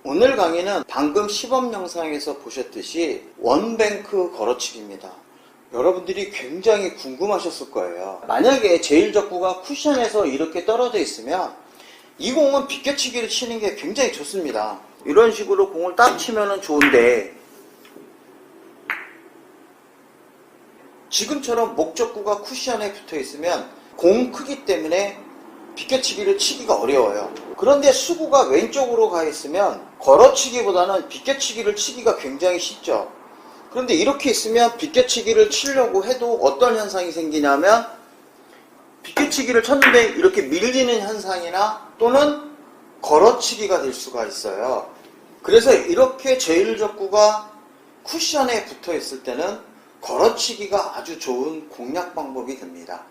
오늘 강의는 방금 시범 영상에서 보셨듯이 원뱅크 걸어치기입니다. 여러분들이 굉장히 궁금하셨을 거예요. 만약에 제일적구가 쿠션에서 이렇게 떨어져 있으면 이 공은 비껴치기를 치는 게 굉장히 좋습니다. 이런 식으로 공을 딱 치면 좋은데 지금처럼 목적구가 쿠션에 붙어 있으면 공 크기 때문에 비껴치기를 치기가 어려워요. 그런데 수구가 왼쪽으로 가 있으면 걸어치기보다는 비껴치기를 치기가 굉장히 쉽죠. 그런데 이렇게 있으면 비껴치기를 치려고 해도 어떤 현상이 생기냐면 비껴치기를 쳤는데 이렇게 밀리는 현상이나 또는 걸어치기가 될 수가 있어요. 그래서 이렇게 제일적구가 쿠션에 붙어 있을 때는 걸어치기가 아주 좋은 공략 방법이 됩니다.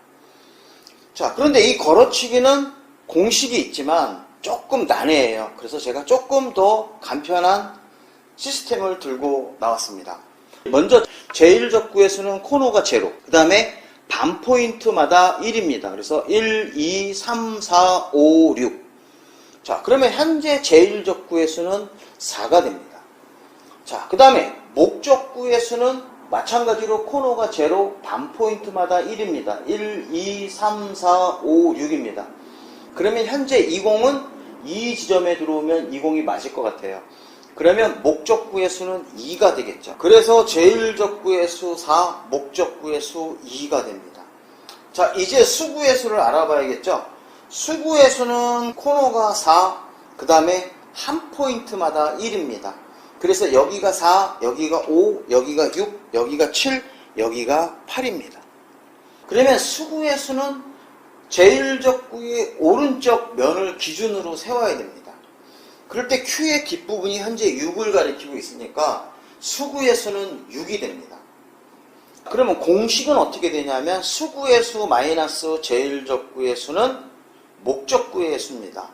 자, 그런데 이 걸어치기는 공식이 있지만 조금 난해해요. 그래서 제가 조금 더 간편한 시스템을 들고 나왔습니다. 먼저 제일적구의 수는 코너가 제로, 그 다음에 반 포인트마다 1입니다. 그래서 1, 2, 3, 4, 5, 6. 자, 그러면 현재 제일적구의 수는 4가 됩니다. 자, 그 다음에 목적구의 수는 마찬가지로 코너가 제로, 반 포인트마다 1입니다. 1, 2, 3, 4, 5, 6입니다. 그러면 현재 이 공은 이 지점에 들어오면 이 공이 맞을 것 같아요. 그러면 목적구의 수는 2가 되겠죠. 그래서 제일적구의 수 4, 목적구의 수 2가 됩니다. 자, 이제 수구의 수를 알아봐야겠죠. 수구의 수는 코너가 4, 그 다음에 한 포인트마다 1입니다. 그래서 여기가 4, 여기가 5, 여기가 6, 여기가 7, 여기가 8입니다. 그러면 수구의 수는 제일적구의 오른쪽 면을 기준으로 세워야 됩니다. 그럴 때 Q의 뒷부분이 현재 6을 가리키고 있으니까 수구의 수는 6이 됩니다. 그러면 공식은 어떻게 되냐면 수구의 수 마이너스 제일적구의 수는 목적구의 수입니다.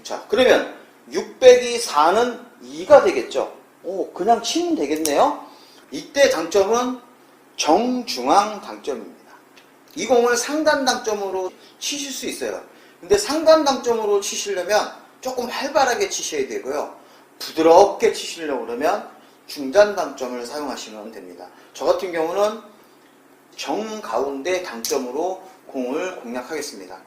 자, 그러면 6 빼기 4는 2가 되겠죠. 그냥 치면 되겠네요. 이때 당점은 정중앙 당점입니다. 이 공을 상단 당점으로 치실 수 있어요. 근데 상단 당점으로 치시려면 조금 활발하게 치셔야 되고요. 부드럽게 치시려고 그러면 중단 당점을 사용하시면 됩니다. 저 같은 경우는 정가운데 당점으로 공을 공략하겠습니다.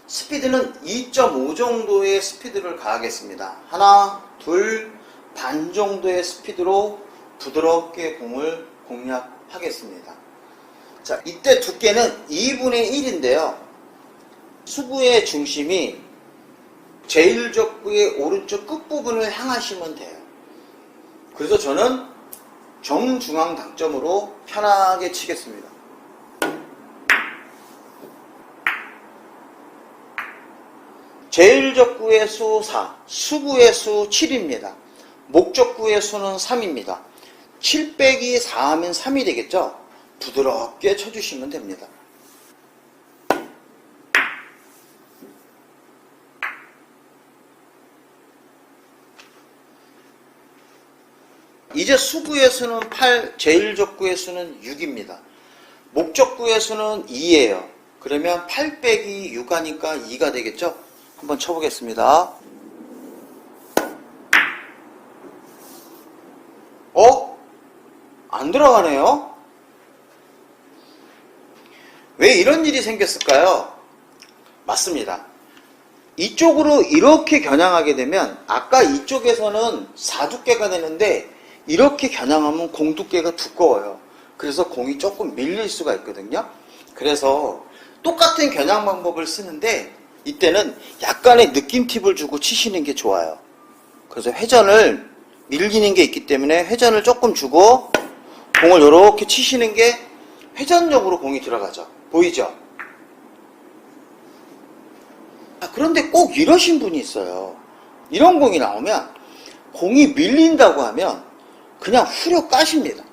스피드는 2.5 정도의 스피드를 가하겠습니다. 하나, 둘, 반 정도의 스피드로 부드럽게 공을 공략하겠습니다. 자, 이때 두께는 2분의 1인데요. 수구의 중심이 제일적구의 오른쪽 끝부분을 향하시면 돼요. 그래서 저는 정중앙 당점으로 편하게 치겠습니다. 제일적구의 수 4, 수구의 수 7입니다. 목적구의 수는 3입니다. 7 빼기 4 하면 3이 되겠죠? 부드럽게 쳐주시면 됩니다. 이제 수구의 수는 8, 제일적구의 수는 6입니다. 목적구의 수는 2예요. 그러면 8 빼기 6 하니까 2가 되겠죠? 한번 쳐보겠습니다. 안 들어가네요? 왜 이런 일이 생겼을까요? 맞습니다. 이쪽으로 이렇게 겨냥하게 되면 아까 이쪽에서는 4두께가 되는데 이렇게 겨냥하면 공 두께가 두꺼워요. 그래서 공이 조금 밀릴 수가 있거든요. 그래서 똑같은 겨냥 방법을 쓰는데 이때는 약간의 느낌 팁을 주고 치시는 게 좋아요. 그래서 회전을 밀리는 게 있기 때문에 회전을 조금 주고 공을 이렇게 치시는 게 회전력으로 공이 들어가죠. 보이죠? 그런데 꼭 이러신 분이 있어요. 이런 공이 나오면 공이 밀린다고 하면 그냥 후려 까십니다.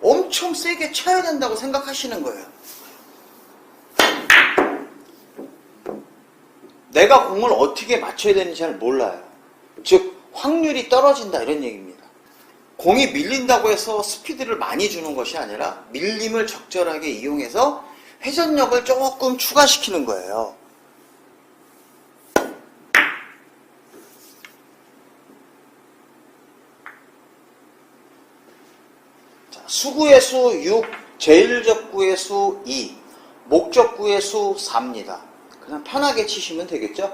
엄청 세게 쳐야 된다고 생각하시는 거예요. 내가 공을 어떻게 맞춰야 되는지 잘 몰라요. 즉 확률이 떨어진다 이런 얘기입니다. 공이 밀린다고 해서 스피드를 많이 주는 것이 아니라 밀림을 적절하게 이용해서 회전력을 조금 추가시키는 거예요. 수구의 수 6, 제일적구의 수 2, 목적구의 수 4입니다. 그냥 편하게 치시면 되겠죠?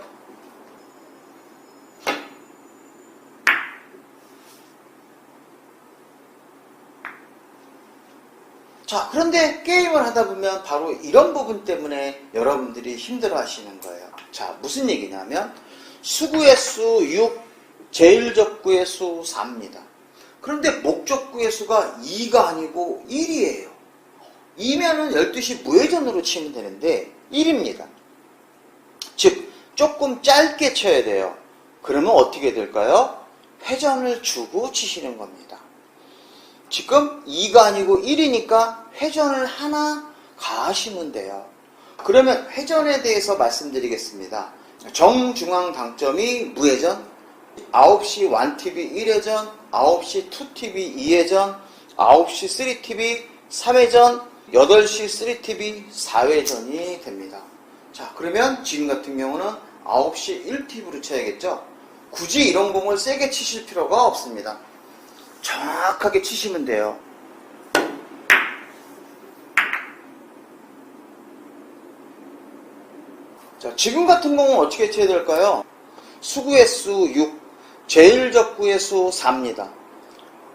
자, 그런데 게임을 하다 보면 바로 이런 부분 때문에 여러분들이 힘들어 하시는 거예요. 자, 무슨 얘기냐면 수구의 수 6, 제일적구의 수 4입니다. 그런데 목적구의 수가 2가 아니고 1이에요. 2면은 12시 무회전으로 치면 되는데 1입니다. 즉, 조금 짧게 쳐야 돼요. 그러면 어떻게 될까요? 회전을 주고 치시는 겁니다. 지금 2가 아니고 1이니까 회전을 하나 가하시면 돼요. 그러면 회전에 대해서 말씀드리겠습니다. 정중앙 당점이 무회전, 9시 1TV 1회전, 9시 2TV 2회전, 9시 3TV 3회전, 8시 3TV 4회전이 됩니다. 자, 그러면 지금 같은 경우는 9시 1TV로 쳐야겠죠? 굳이 이런 공을 세게 치실 필요가 없습니다. 정확하게 치시면 돼요. 자, 지금 같은 공은 어떻게 쳐야 될까요? 수구의 수 6, 제일적구의 수 4입니다.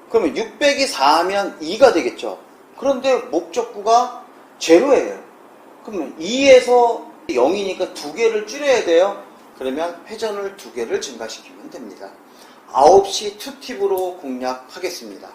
그러면 6 빼기 4 하면 2가 되겠죠. 그런데 목적구가 제로예요. 그러면 2에서 0이니까 2개를 줄여야 돼요. 그러면 회전을 2개를 증가시키면 됩니다. 9시 2팁으로 공략하겠습니다.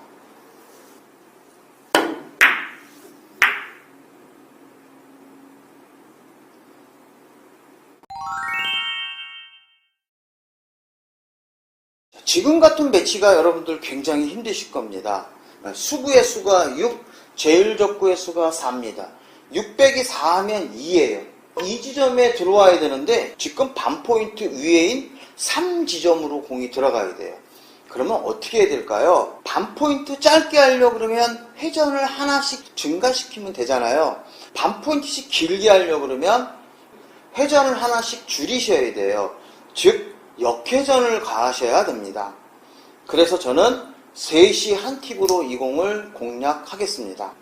지금 같은 배치가 여러분들 굉장히 힘드실 겁니다. 수구의 수가 6, 제일적구의 수가 4입니다. 6 빼기 4 하면 2예요. 이 지점에 들어와야 되는데 지금 반포인트 위에인 3지점으로 공이 들어가야 돼요. 그러면 어떻게 해야 될까요? 반포인트 짧게 하려고 그러면 회전을 하나씩 증가시키면 되잖아요. 반포인트씩 길게 하려고 그러면 회전을 하나씩 줄이셔야 돼요. 즉 역회전을 가하셔야 됩니다. 그래서 저는 3시 한 팁으로 이 공을 공략하겠습니다.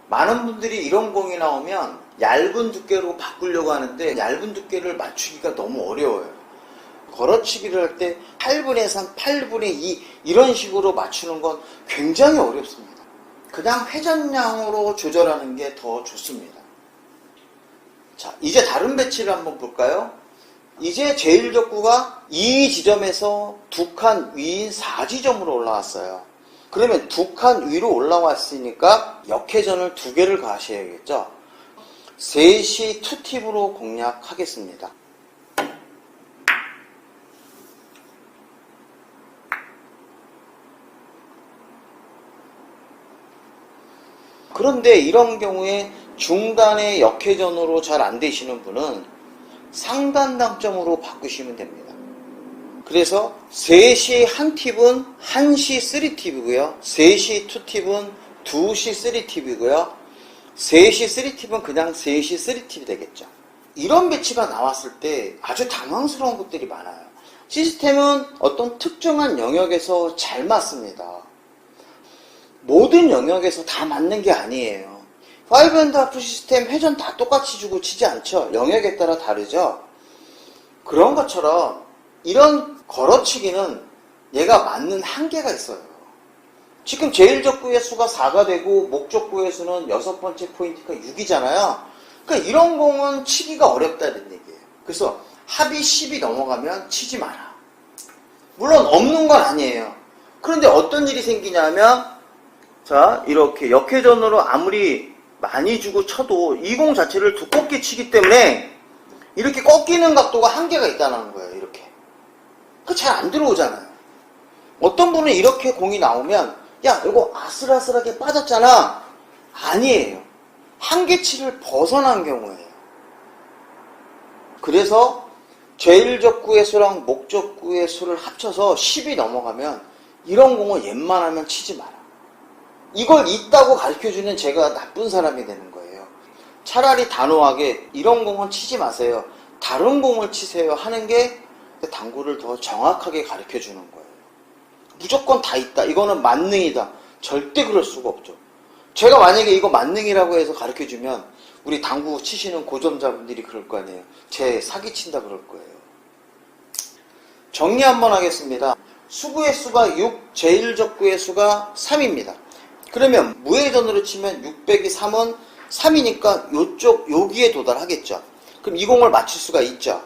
많은 분들이 이런 공이 나오면 얇은 두께로 바꾸려고 하는데 얇은 두께를 맞추기가 너무 어려워요. 걸어치기를 할 때 8분의 3, 8분의 2 이런 식으로 맞추는 건 굉장히 어렵습니다. 그냥 회전량으로 조절하는 게 더 좋습니다. 자, 이제 다른 배치를 한번 볼까요? 이제 제일적구가 이 지점에서 2칸 위인 4지점으로 올라왔어요. 그러면 2칸 위로 올라왔으니까 역회전을 2개를 가하셔야겠죠? 3시 2팁으로 공략하겠습니다. 그런데 이런 경우에 중단의 역회전으로 잘 안 되시는 분은 상단 당점으로 바꾸시면 됩니다. 그래서 3시 한 팁은 1시 3팁이고요. 3시 2팁은 2시 3팁이고요. 3시 3팁은 그냥 3시 3팁이 되겠죠. 이런 배치가 나왔을 때 아주 당황스러운 것들이 많아요. 시스템은 어떤 특정한 영역에서 잘 맞습니다. 모든 영역에서 다 맞는 게 아니에요. 5&하프 시스템 회전 다 똑같이 주고 치지 않죠. 영역에 따라 다르죠. 그런 것처럼 이런 걸어치기는 얘가 맞는 한계가 있어요. 지금 제일적구의 수가 4가 되고 목적구의 수는 6번째 포인트가 6이잖아요. 그러니까 이런 공은 치기가 어렵다는 얘기예요. 그래서 합이 10이 넘어가면 치지 마라. 물론 없는 건 아니에요. 그런데 어떤 일이 생기냐면 자, 이렇게 역회전으로 아무리 많이 주고 쳐도 이 공 자체를 두껍게 치기 때문에 이렇게 꺾이는 각도가 한계가 있다는 거예요. 이렇게. 그 잘 안 들어오잖아요. 어떤 분은 이렇게 공이 나오면 야, 이거 아슬아슬하게 빠졌잖아. 아니에요. 한계치를 벗어난 경우예요. 그래서 제일적구의 수랑 목적구의 수를 합쳐서 10이 넘어가면 이런 공을 웬만하면 치지 마라. 이걸 있다고 가르쳐주는 제가 나쁜 사람이 되는 거예요. 차라리 단호하게 이런 공은 치지 마세요. 다른 공을 치세요 하는 게 당구를 더 정확하게 가르쳐 주는 거예요. 무조건 다 있다. 이거는 만능이다. 절대 그럴 수가 없죠. 제가 만약에 이거 만능이라고 해서 가르쳐 주면 우리 당구 치시는 고점자분들이 그럴 거 아니에요. 쟤 사기친다 그럴 거예요. 정리 한번 하겠습니다. 수구의 수가 6, 제1적구의 수가 3입니다. 그러면 무회전으로 치면 6 빼기 3은 3이니까 요쪽 여기에 도달하겠죠. 그럼 이 공을 맞출 수가 있죠.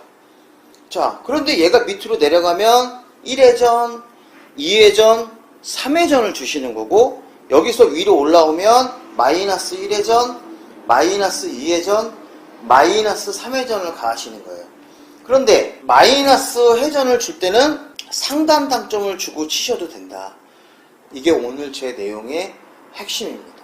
자, 그런데 얘가 밑으로 내려가면 1회전, 2회전, 3회전을 주시는 거고, 여기서 위로 올라오면 마이너스 1회전, 마이너스 2회전, 마이너스 3회전을 가하시는 거예요. 그런데 마이너스 회전을 줄 때는 상단 당점을 주고 치셔도 된다. 이게 오늘 제 내용의 핵심입니다.